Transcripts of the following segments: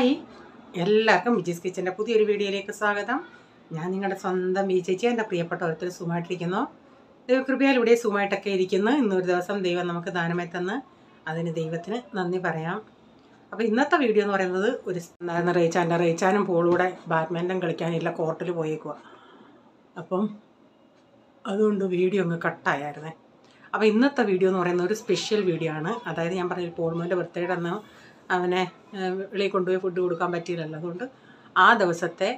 Hi, എല്ലാവർക്കും വിജീസ് കിച്ചൻ്റെ പുതിയൊരു വീഡിയോയിലേക്ക് സ്വാഗതം. ഞാൻ നിങ്ങളുടെ സ്വന്തം വി ചേച്ചി. എൻ്റെ പ്രിയപ്പെട്ട ഓരോരുത്തർ സുഖമായിട്ടിരിക്കുന്നു. ദൈവകൃപയാൽ ഇവിടെ സുഖമായിട്ടൊക്കെ ഇരിക്കുന്നു. ഇന്നൊരു ദിവസം ദൈവം നമുക്ക് ദാനമായി തന്ന് അതിന് ദൈവത്തിന് നന്ദി പറയാം. അപ്പോൾ ഇന്നത്തെ വീഡിയോ എന്ന് പറയുന്നത് ഒരു റേച്ചാനും പോളൂടെ ബാഡ്മിൻ്റൺ കളിക്കാനില്ല, കോർട്ടിൽ പോയേക്കുക. അപ്പം അതുകൊണ്ട് വീഡിയോ അങ്ങ് കട്ടായായിരുന്നേ. അപ്പോൾ ഇന്നത്തെ വീഡിയോ എന്ന് പറയുന്നത് ഒരു സ്പെഷ്യൽ വീഡിയോ ആണ്. അതായത് ഞാൻ പറഞ്ഞ പോളുമോൻ്റെ ബർത്ത്ഡേയുടെ അന്ന് അവനെ വെളിയിൽ കൊണ്ടുപോയി ഫുഡ് കൊടുക്കാൻ പറ്റിയില്ലല്ലോ. അതുകൊണ്ട് ആ ദിവസത്തെ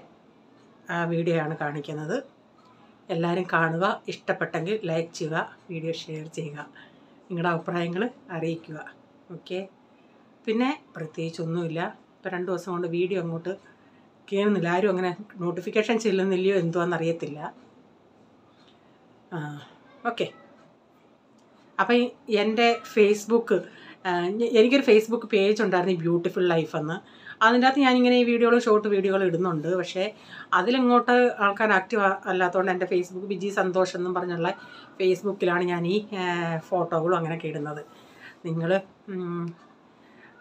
വീഡിയോ ആണ് കാണിക്കുന്നത്. എല്ലാവരും കാണുക, ഇഷ്ടപ്പെട്ടെങ്കിൽ ലൈക്ക് ചെയ്യുക, വീഡിയോ ഷെയർ ചെയ്യുക, നിങ്ങളുടെ അഭിപ്രായങ്ങൾ അറിയിക്കുക. ഓക്കെ. പിന്നെ പ്രത്യേകിച്ചൊന്നുമില്ല. ഇപ്പോൾ 2 ദിവസം കൊണ്ട് വീഡിയോ അങ്ങോട്ട് കേൾക്കുന്നില്ല. ആരും അങ്ങനെ നോട്ടിഫിക്കേഷൻ ചെല്ലുന്നില്ലയോ എന്തുവാണെന്നറിയത്തില്ല. ഓക്കെ. അപ്പം എൻ്റെ ഫേസ്ബുക്ക്, എനിക്കൊരു ഫേസ്ബുക്ക് പേജ് ഉണ്ടായിരുന്നു, ബ്യൂട്ടിഫുൾ ലൈഫ് എന്ന്. അതിൻ്റെ അകത്ത് ഞാനിങ്ങനെ ഈ വീഡിയോകളും ഷോർട്ട് വീഡിയോകളും ഇടുന്നുണ്ട്. പക്ഷേ അതിലിങ്ങോട്ട് ആൾക്കാർ ആക്റ്റീവ് അല്ലാത്തതുകൊണ്ട് എൻ്റെ ഫേസ്ബുക്ക് വിജി സന്തോഷ് എന്നും പറഞ്ഞുള്ള ഫേസ്ബുക്കിലാണ് ഞാൻ ഈ ഫോട്ടോകളും അങ്ങനെയൊക്കെ ഇടുന്നത്. നിങ്ങൾ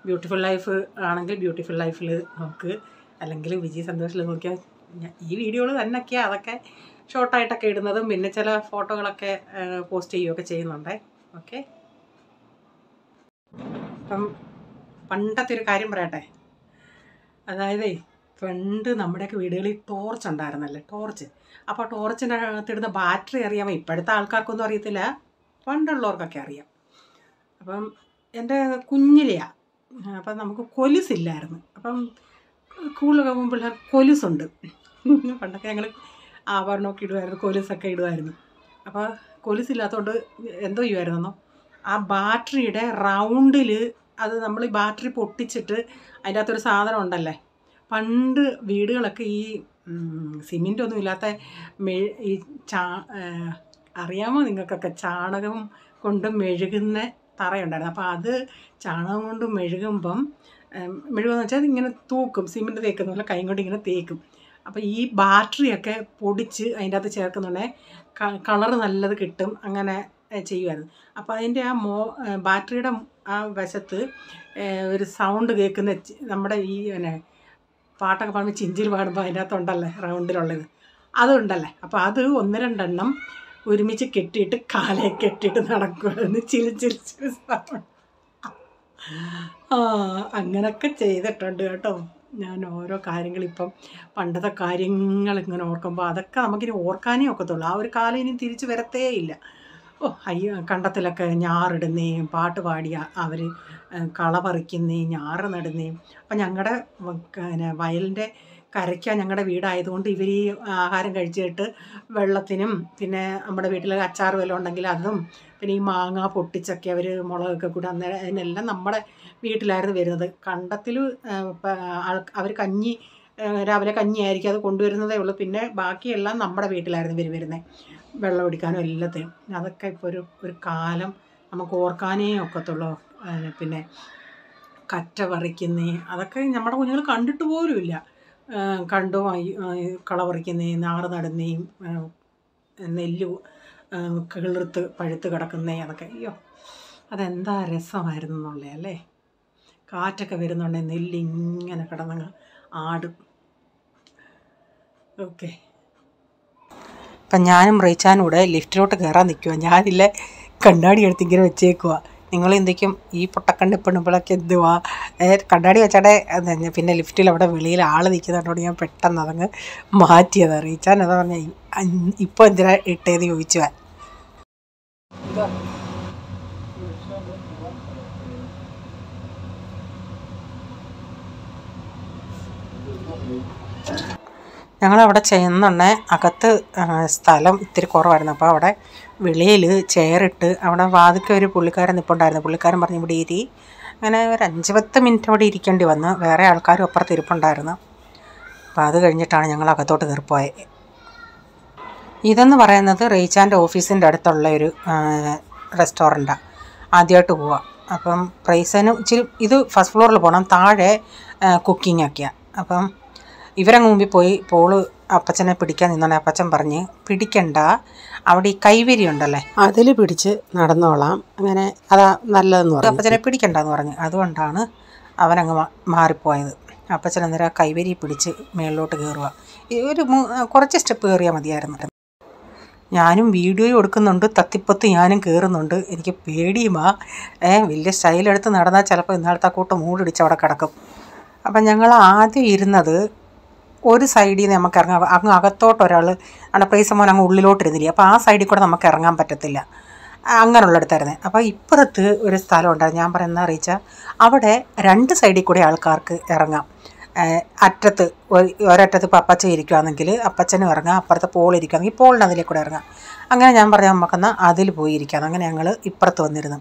ബ്യൂട്ടിഫുൾ ലൈഫ് ആണെങ്കിൽ ബ്യൂട്ടിഫുൾ ലൈഫിൽ നോക്ക്, അല്ലെങ്കിൽ വിജി സന്തോഷിൽ നോക്കിയാൽ ഈ വീഡിയോകൾ തന്നെയൊക്കെയാണ് അതൊക്കെ ഷോർട്ടായിട്ടൊക്കെ ഇടുന്നതും പിന്നെ ചില ഫോട്ടോകളൊക്കെ പോസ്റ്റ് ചെയ്യുകയൊക്കെ ചെയ്യുന്നുണ്ടേ. ഓക്കെ. അപ്പം പണ്ടത്തെ ഒരു കാര്യം പറയട്ടെ. അതായത് പണ്ട് നമ്മുടെയൊക്കെ വീടുകളിൽ ടോർച്ച് ഉണ്ടായിരുന്നല്ലേ, ടോർച്ച്. അപ്പോൾ ടോർച്ചിൻ്റെ അകത്തിടുന്ന ബാറ്ററി അറിയാമോ? ഇപ്പോഴത്തെ ആൾക്കാർക്കൊന്നും അറിയത്തില്ല, പണ്ടുള്ളവർക്കൊക്കെ അറിയാം. അപ്പം എൻ്റെ കുഞ്ഞിലെയാണ്. അപ്പം നമുക്ക് കൊലുസില്ലായിരുന്നു. അപ്പം സ്കൂളിലൊക്കെ പോകുമ്പോൾ പിള്ളേർ കൊലുസുണ്ട്. പണ്ടൊക്കെ ഞങ്ങൾ ആഭരണമൊക്കെ ഇടുമായിരുന്നു, കൊലുസൊക്കെ ഇടുമായിരുന്നു. അപ്പോൾ കൊലുസില്ലാത്തതുകൊണ്ട് എന്തോ ചെയ്യുമായിരുന്നോ, ആ ബാറ്ററിയുടെ റൗണ്ടിൽ അത് നമ്മൾ ഈ ബാറ്ററി പൊട്ടിച്ചിട്ട് അതിൻ്റെ അകത്തൊരു സാധനം ഉണ്ടല്ലേ. പണ്ട് വീടുകളൊക്കെ ഈ സിമെൻ്റൊന്നും ഇല്ലാത്ത ഈ അറിയാമോ നിങ്ങൾക്കൊക്കെ, ചാണകം കൊണ്ട് മെഴുകുന്ന തറയുണ്ടായിരുന്നു. അപ്പോൾ അത് ചാണകം കൊണ്ട് മെഴുകുമെന്ന് വെച്ചാൽ ഇങ്ങനെ തൂക്കും, സിമെൻറ്റ് തേക്കുന്ന പോലെ കൈ കൊണ്ട് ഇങ്ങനെ തേക്കും. അപ്പോൾ ഈ ബാറ്ററിയൊക്കെ പൊടിച്ച് അതിൻ്റെ അകത്ത് ചേർക്കുന്നുണ്ടെങ്കിൽ കളറ് നല്ലത് കിട്ടും. അങ്ങനെ ചെയ്യുമായിരുന്നു. അപ്പോൾ അതിൻ്റെ ആ ബാറ്ററിയുടെ ആ വശത്ത് ഒരു സൗണ്ട് കേൾക്കുന്ന, നമ്മുടെ ഈ പാട്ടൊക്കെ പാടുമ്പോൾ ചിഞ്ചിൽ പാടുമ്പോൾ അതിൻ്റെ അകത്തുണ്ടല്ലേ റൗണ്ടിലുള്ളത്, അതുണ്ടല്ലേ. അപ്പോൾ അത് 1-2 എണ്ണം ഒരുമിച്ച് കെട്ടിയിട്ട് കാലയെ കെട്ടിയിട്ട് നടക്കുമായിരുന്നു, ചിലിച്ചിലിച്ച് സൗണ്ട്. അങ്ങനൊക്കെ ചെയ്തിട്ടുണ്ട് കേട്ടോ. ഞാൻ ഓരോ കാര്യങ്ങൾ ഇപ്പം പണ്ടത്തെ കാര്യങ്ങൾ ഇങ്ങനെ ഓർക്കുമ്പോൾ അതൊക്കെ നമുക്കിനി ഓർക്കാനേ ഒക്കത്തുള്ളൂ. ആ ഒരു കാലം ഇനി തിരിച്ചു വരത്തേ ഇല്ല. കണ്ടത്തിലൊക്കെ ഞാറിടുന്നേ, പാട്ട് പാടിയ അവർ കള പറിക്കുന്നേ, ഞാറ് നടുന്നേ. അപ്പം ഞങ്ങളുടെ വയലിൻ്റെ കരയ്ക്കാൻ ഞങ്ങളുടെ വീടായതുകൊണ്ട് ഇവർ ഈ ആഹാരം കഴിച്ചിട്ട് വെള്ളത്തിനും പിന്നെ നമ്മുടെ വീട്ടിൽ അച്ചാർ വല്ലതും ഉണ്ടെങ്കിൽ അതും പിന്നെ ഈ മാങ്ങ പൊട്ടിച്ചൊക്കെ അവർ മുളകൊക്കെ കൂടി അതിനെല്ലാം നമ്മുടെ വീട്ടിലായിരുന്നു വരുന്നത്. കണ്ടത്തിൽ അവർ രാവിലെ കഞ്ഞി ആയിരിക്കും അത് കൊണ്ടുവരുന്നതേ ഉള്ളൂ. പിന്നെ ബാക്കിയെല്ലാം നമ്മുടെ വീട്ടിലായിരുന്നു ഇവർ വരുന്നത്, വെള്ളം ഒടിക്കാനും എല്ലാത്തിനും. അതൊക്കെ ഇപ്പോൾ ഒരു കാലം നമുക്ക് ഓർക്കാനേ ഒക്കത്തുള്ളൂ. പിന്നെ കറ്റ പറിക്കുന്നേ, അതൊക്കെ നമ്മുടെ കുഞ്ഞുങ്ങൾ കണ്ടിട്ട് പോലുമില്ല. കണ്ടോ കള പറിക്കുന്നേ, നാറ് നടുന്നേയും, നെല്ല് കിളിർത്ത് പഴുത്ത് കിടക്കുന്നേ, അതൊക്കെ അയ്യോ അതെന്താ രസമായിരുന്നു എന്നുള്ളത് അല്ലേ. കാറ്റൊക്കെ വരുന്നുണ്ടെങ്കിൽ നെല്ലിങ്ങനെ കിടന്നങ്ങ് ആടും. ഓക്കെ. അപ്പം ഞാനും റീച്ചാനും കൂടെ ലിഫ്റ്റിലോട്ട് കയറാൻ നിൽക്കുക. ഞാനില്ലേ കണ്ണാടി എടുത്ത് ഇങ്ങനെ വെച്ചേക്കുക. നിങ്ങളെന്തൊക്കെയും ഈ പൊട്ടക്കണ്ടിപ്പിണുമ്പോഴൊക്കെ എന്തുവാ കണ്ണാടി വെച്ചാടെ. പിന്നെ ലിഫ്റ്റിൽ അവിടെ വെളിയിൽ ആൾ നിൽക്കുന്നതുകൊണ്ട് ഞാൻ പെട്ടെന്ന് അതങ്ങ് മാറ്റിയതാണ്. റീച്ചാൻ അതാ പറഞ്ഞാൽ ഇപ്പോൾ എന്തിനാ ഇട്ടേന്ന് ചോദിച്ചു. ഞങ്ങളവിടെ ചെന്നുണ്ടേ അകത്ത് സ്ഥലം ഇത്തിരി കുറവായിരുന്നു. അപ്പോൾ അവിടെ വെളിയിൽ ചെയറിട്ട് അവിടെ വാതിൽക്ക് ഒരു പുള്ളിക്കാരൻ നിൽപ്പുണ്ടായിരുന്നു. പുള്ളിക്കാരൻ പറഞ്ഞു ഇവിടെ ഇരി. അങ്ങനെ ഒരു 5-10 മിനിറ്റ് അവിടെ ഇരിക്കേണ്ടി വന്നു. വേറെ ആൾക്കാരും അപ്പുറത്ത് ഇരിപ്പുണ്ടായിരുന്നു. അപ്പോൾ അത് കഴിഞ്ഞിട്ടാണ് ഞങ്ങൾ അകത്തോട്ട് കയറിപ്പോയത്. ഇതെന്ന് പറയുന്നത് റീച്ചാൻ്റെ ഓഫീസിൻ്റെ അടുത്തുള്ള ഒരു റെസ്റ്റോറൻറ്റാണ്. ആദ്യമായിട്ട് പോവുക. അപ്പം പ്രൈസിനും ഇച്ചിരി ഇത് ഫസ്റ്റ് ഫ്ലോറിൽ പോകണം, താഴെ കുക്കിങ്ങൊക്കെയാണ്. അപ്പം ഇവരങ്ങ് മുമ്പിൽ പോയി പോള് അപ്പച്ചനെ പിടിക്കാൻ നിന്നോണേ. അപ്പച്ചൻ പറഞ്ഞ് പിടിക്കണ്ട, അവിടെ ഈ കൈവരി ഉണ്ടല്ലേ അതിൽ പിടിച്ച് നടന്നോളാം, അങ്ങനെ അതാ നല്ലതെന്ന് പറഞ്ഞു. അപ്പച്ചനെ പിടിക്കണ്ടെന്ന് പറഞ്ഞു. അതുകൊണ്ടാണ് അവനങ്ങ് മാറിപ്പോയത്. അപ്പച്ചൻ അന്നേരം കൈവരി പിടിച്ച് മേളിലോട്ട് കയറുക. ഒരു കുറച്ച് സ്റ്റെപ്പ് കയറിയാൽ മതിയായിരുന്നു. ഞാനും വീഡിയോ എടുക്കുന്നുണ്ട്, തത്തിപ്പത്ത് ഞാനും കയറുന്നുണ്ട്. എനിക്ക് പേടിയുമാ. വലിയ സ്റ്റൈലെടുത്ത് നടന്നാൽ ചിലപ്പോൾ ഇന്നാളത്തെ കൂട്ട് മൂടിടിച്ച് അവിടെ കിടക്കും. അപ്പം ഞങ്ങൾ ആദ്യം ഇരുന്നത് ഒരു സൈഡിൽ നിന്ന് നമുക്ക് ഇറങ്ങാം. അങ്ങ് അകത്തോട്ട് ഒരാൾ അവിടെ പ്രൈസ് മോൻ അങ്ങ് ഉള്ളിലോട്ടിരുന്നില്ല. അപ്പോൾ ആ സൈഡിൽ കൂടെ നമുക്ക് ഇറങ്ങാൻ പറ്റത്തില്ല. അങ്ങനെയുള്ളിടത്തായിരുന്നേ. അപ്പോൾ ഇപ്പുറത്ത് ഒരു സ്ഥലം ഉണ്ടായിരുന്നു. ഞാൻ പറയുന്നത് അറിയിച്ചാൽ അവിടെ 2 സൈഡിൽ കൂടെ ആൾക്കാർക്ക് ഇറങ്ങാം. അറ്റത്ത് ഒരറ്റത്ത് ഇപ്പോൾ അപ്പച്ചൻ ഇരിക്കുകയാണെങ്കിൽ അപ്പച്ചനും ഇറങ്ങാം, അപ്പുറത്ത് പോൾ ഇരിക്കുകയാണെങ്കിൽ പോളിൻ്റെ അതിലേക്ക് കൂടെ ഇറങ്ങാം. അങ്ങനെ ഞാൻ പറഞ്ഞാൽ നമുക്കെന്നാൽ അതിൽ പോയി ഇരിക്കാം. അങ്ങനെ ഞങ്ങൾ ഇപ്പുറത്ത് വന്നിരുന്നു.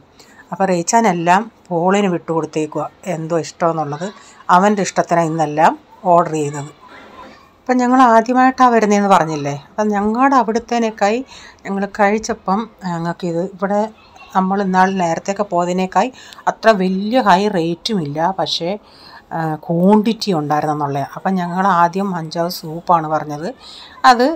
അപ്പോൾ റീച്ചാനെല്ലാം പോളിന് വിട്ടുകൊടുത്തേക്കുക എന്തോ ഇഷ്ടമെന്നുള്ളത്. അവൻ്റെ ഇഷ്ടത്തിനാണ് ഇന്നെല്ലാം ഓർഡർ ചെയ്തത്. അപ്പം ഞങ്ങൾ ആദ്യമായിട്ടാണ് വരുന്നതെന്ന് പറഞ്ഞില്ലേ. അപ്പം ഞങ്ങളുടെ അവിടുത്തേനേക്കായി ഞങ്ങൾ കഴിച്ചപ്പം ഞങ്ങൾക്കിത് ഇവിടെ നമ്മൾ ഇന്നാൾ നേരത്തെയൊക്കെ പോയതിനേക്കായി അത്ര വലിയ ഹൈ റേറ്റും ഇല്ല, പക്ഷേ ക്വാണ്ടിറ്റി ഉണ്ടായിരുന്നെന്നുള്ളത്. അപ്പം ഞങ്ങൾ ആദ്യം 5 സൂപ്പാണ് പറഞ്ഞത്. അത്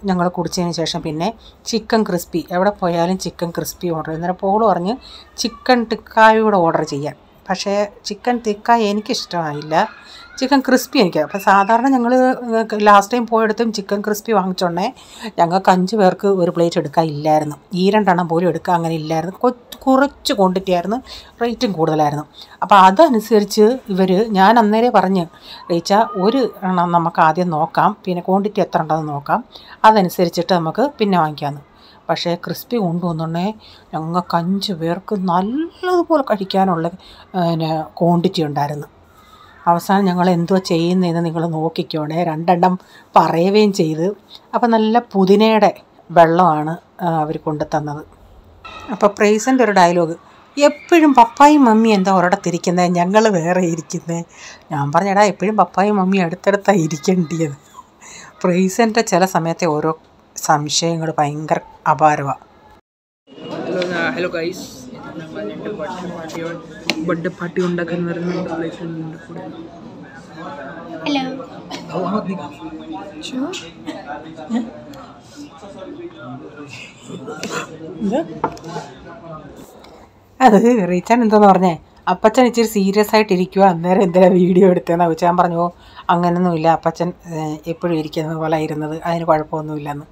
ഞങ്ങൾ കുടിച്ചതിന് ശേഷം പിന്നെ ചിക്കൻ ക്രിസ്പി, എവിടെ പോയാലും ചിക്കൻ ക്രിസ്പി ഓർഡർ ചെയ്യും. അന്നേരം പോൾ പറഞ്ഞ് ചിക്കൻ ടിക്കായൂടെ ഓർഡർ ചെയ്യാൻ. പക്ഷേ ചിക്കൻ ടിക്ക എനിക്കിഷ്ടമായില്ല, ചിക്കൻ ക്രിസ്പി എനിക്ക്. അപ്പോൾ സാധാരണ ഞങ്ങൾ ലാസ്റ്റ് ടൈം പോയെടുത്തും ചിക്കൻ ക്രിസ്പി വാങ്ങിച്ചോണ്ടേ ഞങ്ങൾക്ക് 5 പേർക്ക് ഒരു പ്ലേറ്റ് എടുക്കാൻ ഇല്ലായിരുന്നു. ഈ 2 എണ്ണം പോലും എടുക്കാൻ അങ്ങനെ ഇല്ലായിരുന്നു. കുറച്ച് ക്വാണ്ടിറ്റി ആയിരുന്നു, റേറ്റും കൂടുതലായിരുന്നു. അപ്പോൾ അതനുസരിച്ച് ഞാൻ അന്നേരം പറഞ്ഞ് റീച്ച ഒരു എണ്ണം നമുക്ക് ആദ്യം നോക്കാം, പിന്നെ ക്വാണ്ടിറ്റി എത്ര ഉണ്ടെന്ന് നോക്കാം, അതനുസരിച്ചിട്ട് നമുക്ക് പിന്നെ വാങ്ങിക്കാമെന്ന്. പക്ഷേ ക്രിസ്പി കൊണ്ടുവന്നോണ്ടേ ഞങ്ങൾക്ക് 5 പേർക്ക് നല്ലതുപോലെ കഴിക്കാനുള്ള ക്വാണ്ടിറ്റി ഉണ്ടായിരുന്നു. അവസാനം ഞങ്ങൾ എന്തോ ചെയ്യുന്നതെന്ന് നിങ്ങൾ നോക്കിക്കോണേ. 2 എണ്ണം പറയുകയും ചെയ്ത്. അപ്പം നല്ല പുതിനയുടെ വെള്ളമാണ് അവർ കൊണ്ടു തന്നത്. അപ്പോൾ പ്രൈസിൻ്റെ ഒരു ഡയലോഗ്, എപ്പോഴും പപ്പായും മമ്മിയും എന്താ ഒരിടത്തിരിക്കുന്നത്, ഞങ്ങൾ വേറെ ഇരിക്കുന്നത്. ഞാൻ പറഞ്ഞടാ, എപ്പോഴും പപ്പായും മമ്മിയും അടുത്തടുത്താണ് ഇരിക്കേണ്ടത്. പ്രൈസിൻ്റെ ചില സമയത്തെ ഓരോ സംശയങ്ങൾ ഭയങ്കര അപാരമാണ്. ഹലോ ഗൈസ്, ബർത്ത്ഡേ പാർട്ടി ഉണ്ടാക്കാൻ വരുന്നുണ്ട്. അത് റീച്ചാൻ എന്തോന്ന് പറഞ്ഞേ, അപ്പച്ചൻ ഇച്ചിരി സീരിയസ് ആയിട്ട് ഇരിക്കുക, അന്നേരം എന്തിനാ വീഡിയോ എടുത്തതെന്ന് ചോദിച്ചാൽ ഞാൻ പറഞ്ഞു, അങ്ങനെയൊന്നുമില്ല, അപ്പച്ചൻ എപ്പോഴും ഇരിക്കുന്നത് പോലെ ഇരുന്നത്, അതിന് കുഴപ്പമൊന്നുമില്ലെന്ന്.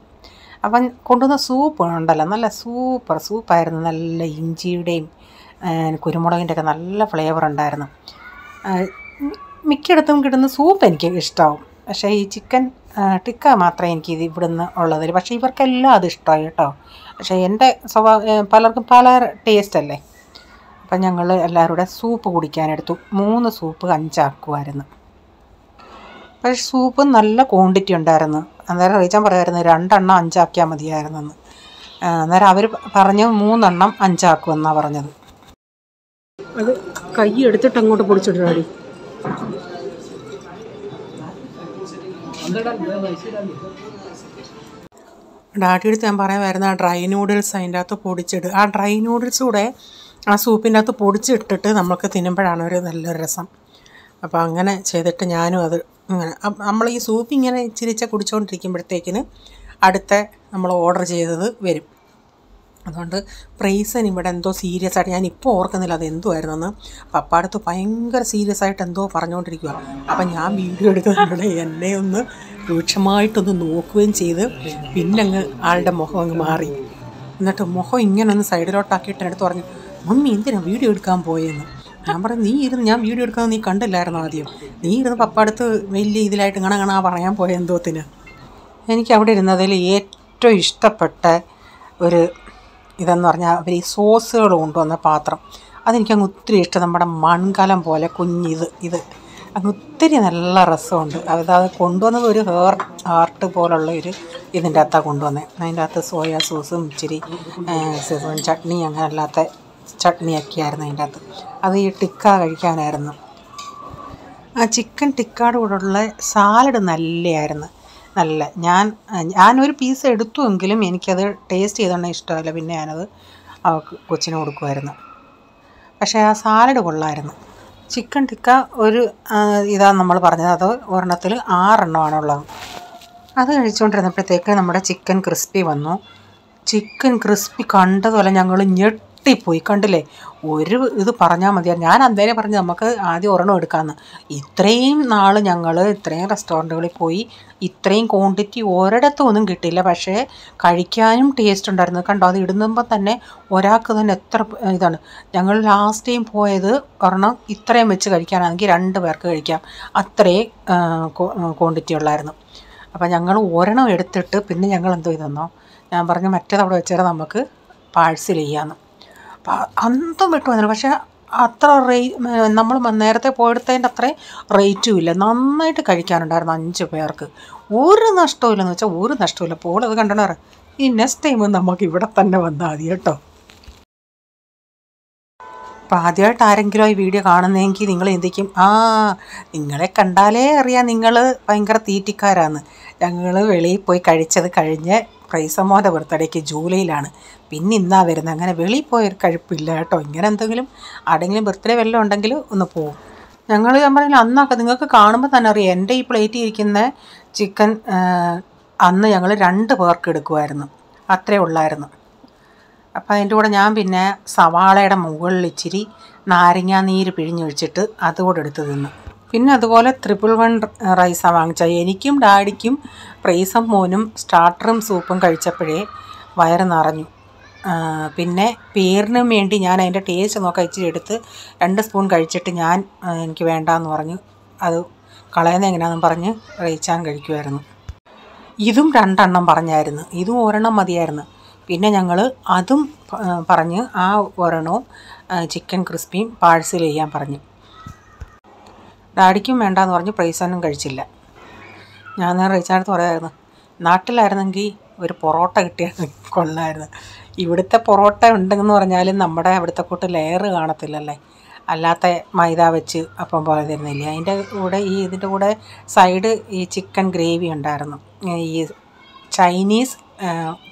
അപ്പം കൊണ്ടുവന്ന സൂപ്പ് ഉണ്ടല്ലോ, നല്ല സൂപ്പായിരുന്നു. നല്ല ഇഞ്ചിയുടെയും കുരുമുളകിൻ്റെ ഒക്കെ നല്ല ഫ്ലേവർ ഉണ്ടായിരുന്നു. മിക്കയിടത്തും കിട്ടുന്ന സൂപ്പ് എനിക്ക് ഇഷ്ടമാവും, പക്ഷേ ഈ ചിക്കൻ ടിക്ക മാത്രമേ എനിക്ക് ഇത് ഇവിടുന്ന് ഉള്ളതിൽ. പക്ഷേ ഇവർക്കെല്ലാം അത് ഇഷ്ടമായി കേട്ടോ. പക്ഷേ എൻ്റെ പലർക്കും പല ടേസ്റ്റ് അല്ലേ. അപ്പം ഞങ്ങൾ എല്ലാവരും കൂടെ സൂപ്പ് കുടിക്കാനെടുത്തു. 3 സൂപ്പ് 5 ആക്കുമായിരുന്നു. പക്ഷേ സൂപ്പ് നല്ല ക്വാണ്ടിറ്റി ഉണ്ടായിരുന്നു. അന്നേരം റീച്ചാൻ പറയുമായിരുന്നു 2 എണ്ണം 5 ആക്കിയാൽ മതിയായിരുന്നെന്ന്. അന്നേരം അവർ പറഞ്ഞു 3 എണ്ണം 5 ആക്കുമെന്നാണ് പറഞ്ഞത്. അത് കൈ എടുത്തിട്ട് അങ്ങോട്ട് പൊടിച്ചിട്ടാടി. ഡാഡിയെടുത്ത് ഞാൻ പറയുമായിരുന്നു, ആ ഡ്രൈ നൂഡിൽസ് അതിൻ്റെ അകത്ത് പൊടിച്ചിട്ട്, ആ ഡ്രൈ നൂഡിൽസ് കൂടെ ആ സൂപ്പിൻ്റെ അകത്ത് പൊടിച്ചിട്ടിട്ട് നമുക്ക് തിന്നുമ്പോഴാണ് ഒരു നല്ലൊരു രസം. അപ്പോൾ അങ്ങനെ ചെയ്തിട്ട് ഞാനും അത് ഇങ്ങനെ നമ്മൾ ഈ സൂപ്പ് ഇങ്ങനെ ഇച്ചിരിച്ച കുടിച്ചുകൊണ്ടിരിക്കുമ്പോഴത്തേക്കിന് അടുത്ത നമ്മൾ ഓർഡർ ചെയ്തത് വരും. അതുകൊണ്ട് പ്രൈസൻ ഇവിടെ എന്തോ സീരിയസ് ആയിട്ട്, ഞാൻ ഇപ്പോൾ ഓർക്കുന്നില്ല അത് എന്തുമായിരുന്നെന്ന്. പപ്പാടുത്ത് ഭയങ്കര സീരിയസ് ആയിട്ട് എന്തോ പറഞ്ഞുകൊണ്ടിരിക്കുക. അപ്പം ഞാൻ വീഡിയോ എടുക്കുന്നതിലൂടെ എന്നെ ഒന്ന് രൂക്ഷമായിട്ടൊന്ന് നോക്കുകയും ചെയ്ത് പിന്നെ അങ്ങ് ആളുടെ മുഖം അങ്ങ് മാറി. എന്നിട്ട് മുഖം ഇങ്ങനെ ഒന്ന് സൈഡിലോട്ടാക്കിയിട്ട് എടുത്ത് പറഞ്ഞു, മമ്മി എന്തിനാണ് വീഡിയോ എടുക്കാൻ പോയെന്ന്. ഞാൻ പറഞ്ഞു, ഞാൻ വീഡിയോ എടുക്കുന്നത് നീ കണ്ടില്ലായിരുന്നു ആദ്യം, നീ ഇരുന്ന് പപ്പാടുത്ത് വലിയ ഇതിലായിട്ട് കാണാ പറയാൻ പോയ എന്തോത്തിന്. എനിക്ക് അവിടെ ഇരുന്നതിൽ ഏറ്റവും ഇഷ്ടപ്പെട്ട ഒരു ഇതെന്ന് പറഞ്ഞാൽ അവർ ഈ സോസുകൾ കൊണ്ടുവന്ന പാത്രം, അതെനിക്കങ്ങ് ഒത്തിരി ഇഷ്ടം. നമ്മുടെ മൺകലം പോലെ ഇത് അങ്ങ് ഒത്തിരി നല്ല രസമുണ്ട്. അത് കൊണ്ടുവന്നത് ഒരു ഹാർട്ട് പോലുള്ള ഒരു ഇതിൻ്റെ അകത്താണ് കൊണ്ടുവന്നത്. അതിൻ്റെ അകത്ത് സോയാ സോസും ഇച്ചിരി ചട്നി, അങ്ങനെ അല്ലാത്ത ചട്നിയൊക്കെ ആയിരുന്നു അതിൻ്റെ അകത്ത്. അത് ഈ ടിക്ക കഴിക്കാനായിരുന്നു. ആ ചിക്കൻ ടിക്കയുടെ കൂടെയുള്ള സാലഡ് നല്ലതായിരുന്നു. ഞാനൊരു പീസ് എടുത്തുവെങ്കിലും എനിക്കത് ടേസ്റ്റ് ചെയ്തോണ്ട് ഇഷ്ടമല്ല. പിന്നെ ഞാനത് കൊച്ചിന് കൊടുക്കുമായിരുന്നു. പക്ഷേ ആ സാലഡ് കൊള്ളായിരുന്നു. ചിക്കൻ ടിക്ക ഒരു ഇതാണ് നമ്മൾ പറഞ്ഞത്, അത് ഒരെണ്ണത്തിൽ 6 എണ്ണമാണുള്ളത്. അത് കഴിച്ചുകൊണ്ടിരുന്നപ്പോഴത്തേക്ക് നമ്മുടെ ചിക്കൻ ക്രിസ്പി വന്നു. ചിക്കൻ ക്രിസ്പി കണ്ടതുപോലെ ഞങ്ങൾ ഞെട്ടി ഞെട്ടിപ്പോയി. കണ്ടില്ലേ, ഒരു ഇത് പറഞ്ഞാൽ മതിയായിരുന്നു. ഞാൻ അന്നേരം പറഞ്ഞ് നമുക്ക് ആദ്യം ഒരെണ്ണം എടുക്കാമെന്ന്. ഇത്രയും നാൾ ഞങ്ങൾ ഇത്രയും റെസ്റ്റോറൻറ്റുകളിൽ പോയി ഇത്രയും ക്വാണ്ടിറ്റി ഒരിടത്തും ഒന്നും കിട്ടിയില്ല. പക്ഷേ കഴിക്കാനും ടേസ്റ്റ് ഉണ്ടായിരുന്നു. കണ്ടോ, അത് ഇടുമ്പോൾ തന്നെ ഒരാൾക്ക് തന്നെ എത്ര ഇതാണ്. ഞങ്ങൾ ലാസ്റ്റ് ടൈം പോയത് ഒരെണ്ണം ഇത്രയും വെച്ച് കഴിക്കാനാണെങ്കിൽ 2 പേർക്ക് കഴിക്കാം, അത്രയും ക്വാണ്ടിറ്റി ഉള്ളായിരുന്നു. അപ്പോൾ ഞങ്ങൾ ഒരെണ്ണം എടുത്തിട്ട് പിന്നെ ഞങ്ങൾ എന്തോ ഇതെന്നോ, ഞാൻ പറഞ്ഞു മറ്റേത് അവിടെ വെച്ചാൽ നമുക്ക് പാഴ്സൽ ചെയ്യാമെന്ന്. അപ്പോൾ അന്തം വിട്ടു വന്നില്ല. പക്ഷേ അത്ര നമ്മൾ നേരത്തെ പോയെടുത്തതിൻ്റെ അത്രയും റേറ്റും ഇല്ല. നന്നായിട്ട് കഴിക്കാനുണ്ടായിരുന്നു 5 പേർക്ക്. ഒരു നഷ്ടമില്ലെന്ന് വെച്ചാൽ ഒരു നഷ്ടമില്ല. അപ്പോൾ അത് കണ്ടോ, ഈ നെക്സ്റ്റ് ടൈം നമുക്ക് ഇവിടെ തന്നെ വന്നാൽ മതി കേട്ടോ. അപ്പോൾ ആദ്യമായിട്ട് ആരെങ്കിലും ഈ വീഡിയോ കാണുന്നതെങ്കിൽ നിങ്ങൾ എന്തിക്കും, നിങ്ങളെ കണ്ടാലേ അറിയാം നിങ്ങൾ ഭയങ്കര തീറ്റിക്കാരാന്ന്. ഞങ്ങൾ വെളിയിൽ പോയി കഴിച്ചത് കഴിഞ്ഞ് പ്രൈസമ്മോൻ്റെ ബർത്ത്ഡേക്ക് ജൂലൈയിലാണ്. പിന്നെ ഇന്നാ വരുന്നത്. അങ്ങനെ വെളിയിൽ പോയൊരു കഴിപ്പില്ല കേട്ടോ. ഇങ്ങനെ എന്തെങ്കിലും ആരെങ്കിലും ബർത്ത്ഡേ വല്ലതും ഉണ്ടെങ്കിൽ ഒന്ന് പോവും. ഞാൻ പറഞ്ഞില്ല, അന്നൊക്കെ നിങ്ങൾക്ക് കാണുമ്പോൾ തന്നെ അറിയാം. എൻ്റെ ഈ പ്ലേറ്റിൽ ഇരിക്കുന്ന ചിക്കൻ അന്ന് ഞങ്ങൾ 2 പേർക്ക് എടുക്കുമായിരുന്നു, അത്രേ ഉള്ളായിരുന്നു. അപ്പോൾ അതിൻ്റെ കൂടെ ഞാൻ പിന്നെ സവാളയുടെ മുകളിൽ ഇച്ചിരി നാരങ്ങാ നീര് പിഴിഞ്ഞൊഴിച്ചിട്ട് അതുകൂടെ എടുത്ത് തിന്നു. പിന്നെ അതുപോലെ 111 റൈസാണ് വാങ്ങിച്ചത്. എനിക്കും ഡാഡിക്കും പ്രൈസം മോനും സ്റ്റാർട്ടറും സൂപ്പും കഴിച്ചപ്പോഴേ വയറ് നിറഞ്ഞു. പിന്നെ പേരിനും വേണ്ടി ഞാൻ അതിൻ്റെ ടേസ്റ്റ് നോക്കാൻ ഇച്ചിരി എടുത്ത് 2 സ്പൂൺ കഴിച്ചിട്ട് എനിക്ക് വേണ്ടാന്ന് പറഞ്ഞു. അത് കളയുന്നത് എങ്ങനെയാണെന്ന് പറഞ്ഞ് റീച്ചാൻ കഴിക്കുമായിരുന്നു. ഇതും 2 എണ്ണം പറഞ്ഞായിരുന്നു, ഇതും ഒരെണ്ണം മതിയായിരുന്നു. പിന്നെ ഞങ്ങൾ അതും പറഞ്ഞ് ആ ഒരെണ്ണവും ചിക്കൻ ക്രിസ്പിയും പാഴ്സൽ ചെയ്യാൻ പറഞ്ഞു. ഡാഡിക്കും വേണ്ടാന്ന് പറഞ്ഞ് പ്രൈസൊന്നും കഴിച്ചില്ല. ഞാൻ റീച്ചാനടുത്ത് പറയാമായിരുന്നു, നാട്ടിലായിരുന്നെങ്കിൽ ഒരു പൊറോട്ട കിട്ടിയാൽ കൊള്ളായിരുന്നു. ഇവിടുത്തെ പൊറോട്ട ഉണ്ടെന്ന് പറഞ്ഞാലും നമ്മുടെ അവിടുത്തെ കൂട്ട് ലെയർ കാണത്തില്ലല്ലേ, അല്ലാത്ത മൈദ വെച്ച് അപ്പം പോലെ തരുന്നില്ല. അതിൻ്റെ കൂടെ ഇതിൻ്റെ കൂടെ സൈഡ് ഈ ചിക്കൻ ഗ്രേവി ഉണ്ടായിരുന്നു, ഈ ചൈനീസ്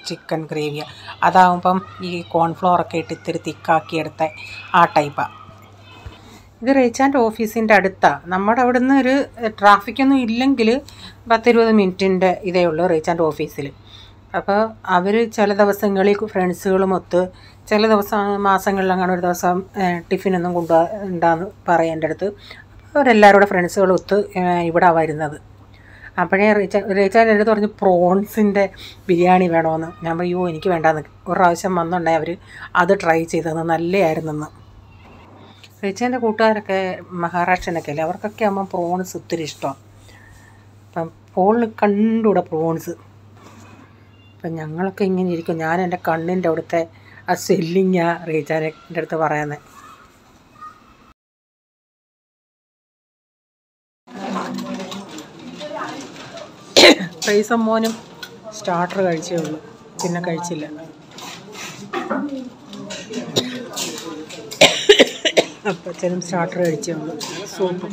ചിക്കൻ ഗ്രേവി. അതാകുമ്പം ഈ കോൺഫ്ലോറൊക്കെ ഇട്ട് ഇത്തിരി തിക്കാക്കിയെടുത്ത ആ ടൈപ്പാണ്. ഇത് റീച്ചാൻ്റെ ഓഫീസിൻ്റെ അടുത്താണ്. നമ്മുടെ അവിടെ നിന്ന് ഒരു ട്രാഫിക്കൊന്നും ഇല്ലെങ്കിൽ 10-20 മിനിറ്റിൻ്റെ ഇതേ ഉള്ളൂ റീച്ചാൻ്റെ ഓഫീസിൽ. അപ്പോൾ അവർ ചില ദിവസങ്ങളിൽ ഫ്രണ്ട്സുകളുമൊത്ത്, ചില മാസങ്ങളിലങ്ങനെ ഒരു ദിവസം ടിഫിനൊന്നും കൊണ്ടുപോകണ്ടെന്ന് പറയും എൻ്റെ അടുത്ത്. അവരെല്ലാവരും കൂടെ ഫ്രണ്ട്സുകളൊത്ത് ഇവിടെ വരുന്നത്. അപ്പോഴേ റീച്ചാൻ്റെ അടുത്ത് പറഞ്ഞ് പ്രോൺസിൻ്റെ ബിരിയാണി വേണമെന്ന്. ഞാൻ പറയോ എനിക്ക് വേണ്ടാന്ന്. ഒരു പ്രാവശ്യം വന്നുണ്ടായി അവർ അത് ട്രൈ ചെയ്തതെന്ന്, നല്ലതായിരുന്നെന്ന്. റീച്ചാൻ്റെ കൂട്ടുകാരൊക്കെ മഹാരാഷ്ട്രനൊക്കെ അല്ലേ, അവർക്കൊക്കെ ആകുമ്പോൾ പ്രോൺസ് ഒത്തിരി ഇഷ്ടമാണ്. അപ്പം ഫോണിൽ കണ്ടുകൂടെ പ്രോൺസ്. അപ്പം ഞങ്ങളൊക്കെ ഇങ്ങനെ ഇരിക്കും. ഞാൻ എൻ്റെ കണ്ണിൻ്റെ അവിടുത്തെ ആ സ്വെല്ലിങ്ങാണ് റീച്ചാൻ്റെ അടുത്ത് പറയുന്നത്. പ്രൈസം മോനും സ്റ്റാർട്ടർ കഴിച്ചേ ഉള്ളൂ, പിന്നെ കഴിച്ചില്ല. അപ്പച്ചനും സ്റ്റാർട്ടർ കഴിച്ചേ ഉള്ളൂ, സൂപ്പ്.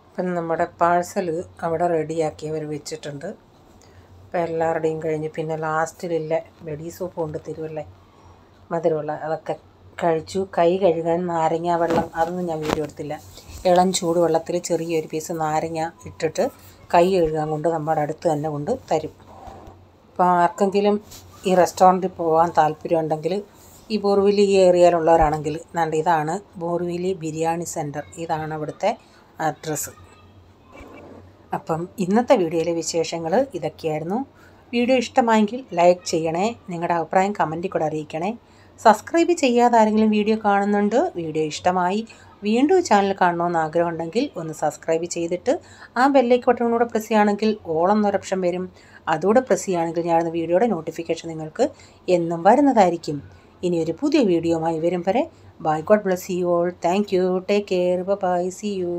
അപ്പം നമ്മുടെ പാഴ്സൽ അവിടെ റെഡിയാക്കി അവർ വെച്ചിട്ടുണ്ട്. അപ്പം എല്ലാവരുടെയും കഴിഞ്ഞ് പിന്നെ ലാസ്റ്റിലില്ല ബെഡി സൂപ്പ് കൊണ്ട് തരുമല്ലേ, മധുരമുള്ള, അതൊക്കെ കഴിച്ചു. കൈ കഴുകാൻ നാരങ്ങ വെള്ളം, അതൊന്നും ഞാൻ വീഡിയോ എടുത്തില്ല. ഇളം ചൂടുവെള്ളത്തിൽ ചെറിയൊരു പീസ് നാരങ്ങ ഇട്ടിട്ട് കൈ കഴുകാൻ കൊണ്ട് നമ്മുടെ അടുത്ത് തന്നെ കൊണ്ട് തരും. അപ്പോൾ ആർക്കെങ്കിലും ഈ റെസ്റ്റോറൻറ്റിൽ പോകാൻ താല്പര്യമുണ്ടെങ്കിൽ ഈ ബോർവിലി ഈ ഏരിയയിലുള്ളവരാണെങ്കിൽ ഇതാണ് ബോർവിലി ബിരിയാണി സെൻറ്റർ, ഇതാണ് അവിടുത്തെ അഡ്രസ്സ്. അപ്പം ഇന്നത്തെ വീഡിയോയിലെ വിശേഷങ്ങൾ ഇതൊക്കെയായിരുന്നു. വീഡിയോ ഇഷ്ടമായെങ്കിൽ ലൈക്ക് ചെയ്യണേ, നിങ്ങളുടെ അഭിപ്രായം കമൻറ്റിൽ കൂടെ അറിയിക്കണേ. സബ്സ്ക്രൈബ് ചെയ്യാതെ ആരെങ്കിലും വീഡിയോ കാണുന്നുണ്ട്, വീഡിയോ ഇഷ്ടമായി വീണ്ടും ചാനൽ കാണണമെന്ന് ആഗ്രഹമുണ്ടെങ്കിൽ ഒന്ന് സബ്സ്ക്രൈബ് ചെയ്തിട്ട് ആ ബെല്ലൈക്കൺ ബട്ടൺ കൂടെ പ്രസ് ചെയ്യുകയാണെങ്കിൽ ഓൾ എന്നൊരു ഓപ്ഷൻ വരും. അതുകൂടെ പ്രസ് ചെയ്യുകയാണെങ്കിൽ ഞാൻ വീഡിയോയുടെ നോട്ടിഫിക്കേഷൻ നിങ്ങൾക്ക് എന്നും വരുന്നതായിരിക്കും. ഇനി ഒരു പുതിയ വീഡിയോയുമായി വരും വരെ bye, God bless you all. Thank you, take care, bye, see U.